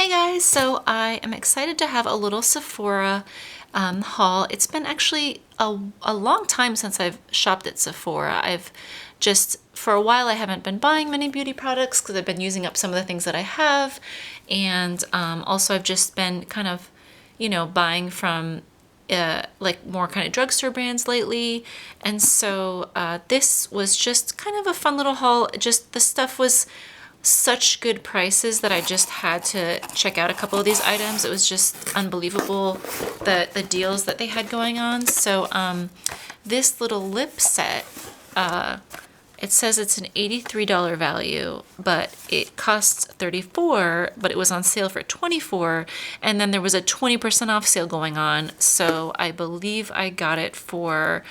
Hey guys, so I am excited to have a little Sephora haul. It's been actually a long time since I've shopped at Sephora. For a while I haven't been buying many beauty products because I've been using up some of the things that I have. And also I've just been kind of, buying from like more kind of drugstore brands lately. And so this was just kind of a fun little haul. Just the stuff was such good prices that I just had to check out a couple of these items. It was just unbelievable, the deals that they had going on. So this little lip set, it says it's an $83 value, but it costs $34, but it was on sale for $24, and then there was a 20% off sale going on. So I believe I got it for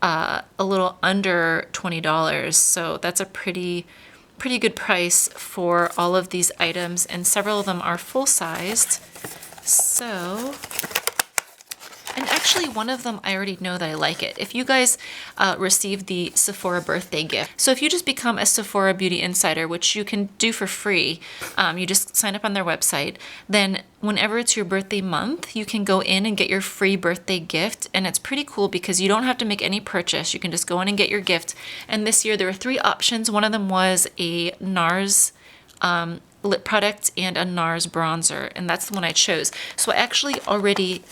a little under $20. So that's a pretty good price for all of these items, and several of them are full-sized. So, and actually one of them I already know that I like it. If you guys received the Sephora birthday gift, so if you just become a Sephora Beauty Insider, which you can do for free, you just sign up on their website, then whenever it's your birthday month, you can go in and get your free birthday gift. And it's pretty cool because you don't have to make any purchase. You can just go in and get your gift. And this year there were 3 options. One of them was a NARS lip product and a NARS bronzer, and that's the one I chose. So I actually already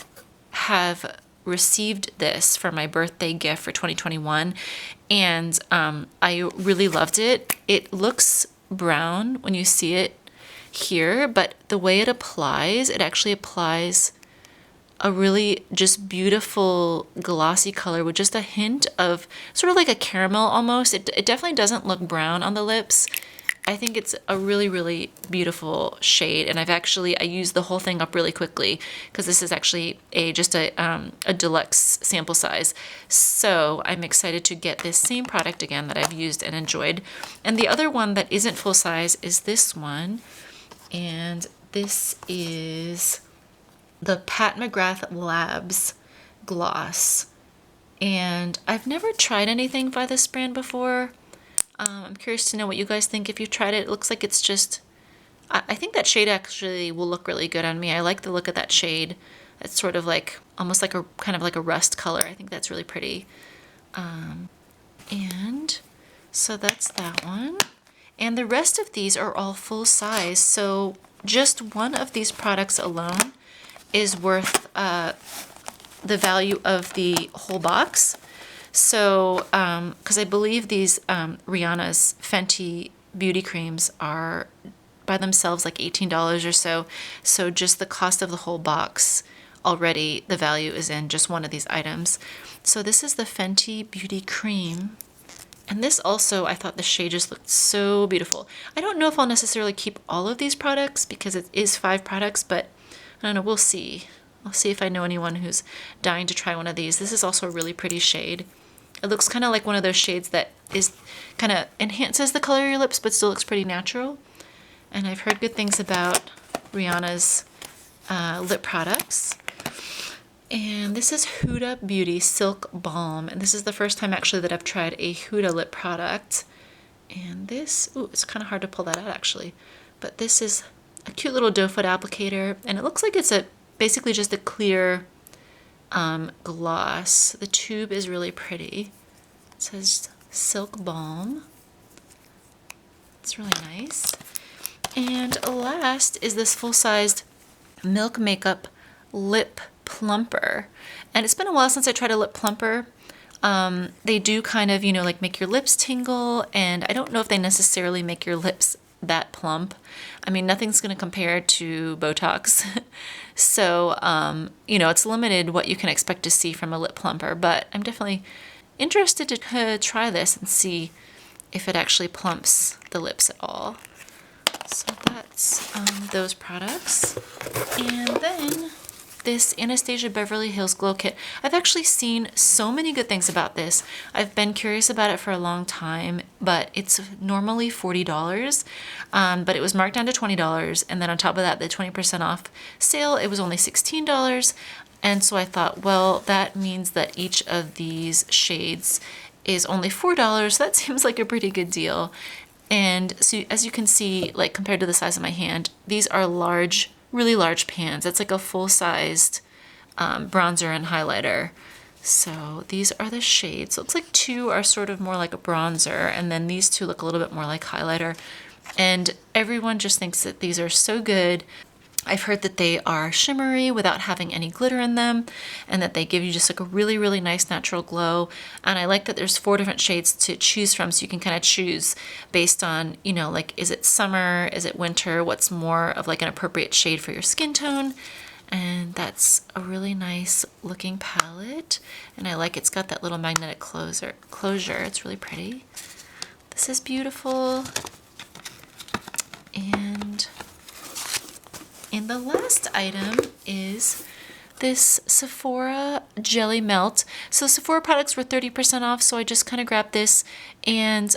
have received this for my birthday gift for 2021, and I really loved it. It looks brown when you see it here, but the way it applies, it actually applies a really just beautiful glossy color with just a hint of sort of like a caramel almost. It definitely doesn't look brown on the lips. I think it's a really beautiful shade, and I used the whole thing up really quickly because this is actually just a deluxe sample size. So I'm excited to get this same product again that I've used and enjoyed. And the other one that isn't full size is this one, and this is the Pat McGrath Labs gloss. And I've never tried anything by this brand before. I'm curious to know what you guys think if you've tried it. It looks like it's just, I think that shade actually will look really good on me. I like the look of that shade. It's sort of like, almost like a kind of like a rust color. I think that's really pretty. And so that's that one. And the rest of these are all full size. So just one of these products alone is worth the value of the whole box. So, because I believe these Rihanna's Fenty beauty creams are by themselves like $18 or so. So just the cost of the whole box already, the value is in just one of these items. So this is the Fenty Beauty Cream. And this also, I thought the shade just looked so beautiful. I don't know if I'll necessarily keep all of these products because it is 5 products, but I don't know, we'll see. I'll see if I know anyone who's dying to try one of these. This is also a really pretty shade. It looks kind of like one of those shades that is kind of enhances the color of your lips but still looks pretty natural. And I've heard good things about Rihanna's lip products. And this is Huda Beauty Silk Balm. And this is the first time actually that I've tried a Huda lip product. And this, ooh, it's kind of hard to pull that out actually. But this is a cute little doe foot applicator. And it looks like it's basically just a clear gloss. The tube is really pretty. It says Silk Balm. It's really nice. And last is this full-sized Milk Makeup Lip Plumper. And it's been a while since I tried a lip plumper. They do kind of, like make your lips tingle, and I don't know if they necessarily make your lips that plump. I mean, nothing's going to compare to Botox. So, it's limited what you can expect to see from a lip plumper, but I'm definitely interested to try this and see if it actually plumps the lips at all. So that's those products. And then this Anastasia Beverly Hills Glow Kit. I've actually seen so many good things about this. I've been curious about it for a long time, but it's normally $40, but it was marked down to $20, and then on top of that, the 20% off sale, it was only $16. And so I thought, well, that means that each of these shades is only $4, so that seems like a pretty good deal. And so as you can see, like compared to the size of my hand, these are large really large pans. It's like a full-sized bronzer and highlighter. So these are the shades. It looks like 2 are sort of more like a bronzer, and then these 2 look a little bit more like highlighter. And everyone just thinks that these are so good. I've heard that they are shimmery without having any glitter in them, and that they give you just like a really, really nice natural glow. And I like that there's 4 different shades to choose from, so you can kind of choose based on, you know, like, is it summer, is it winter, what's more of like an appropriate shade for your skin tone. And that's a really nice looking palette, and I like it's got that little magnetic closure. It's really pretty. This is beautiful. And the last item is this Sephora Jelly Melt. So Sephora products were 30% off, so I just kind of grabbed this. And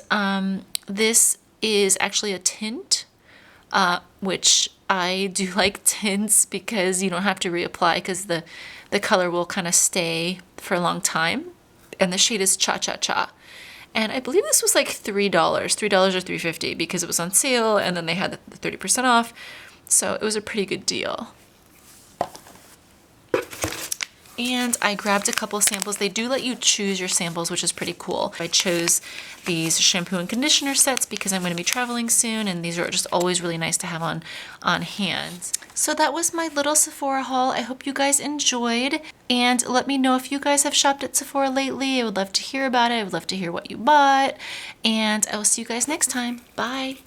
this is actually a tint, which I do like tints because you don't have to reapply, because the color will kind of stay for a long time. And the shade is Cha Cha Cha. And I believe this was like $3 or $3.50 because it was on sale, and then they had the 30% off. So it was a pretty good deal. And I grabbed a couple of samples. They do let you choose your samples, which is pretty cool. I chose these shampoo and conditioner sets because I'm going to be traveling soon, and these are just always really nice to have on hand. So that was my little Sephora haul. I hope you guys enjoyed, and let me know if you guys have shopped at Sephora lately. I would love to hear about it. I would love to hear what you bought, and I will see you guys next time. Bye.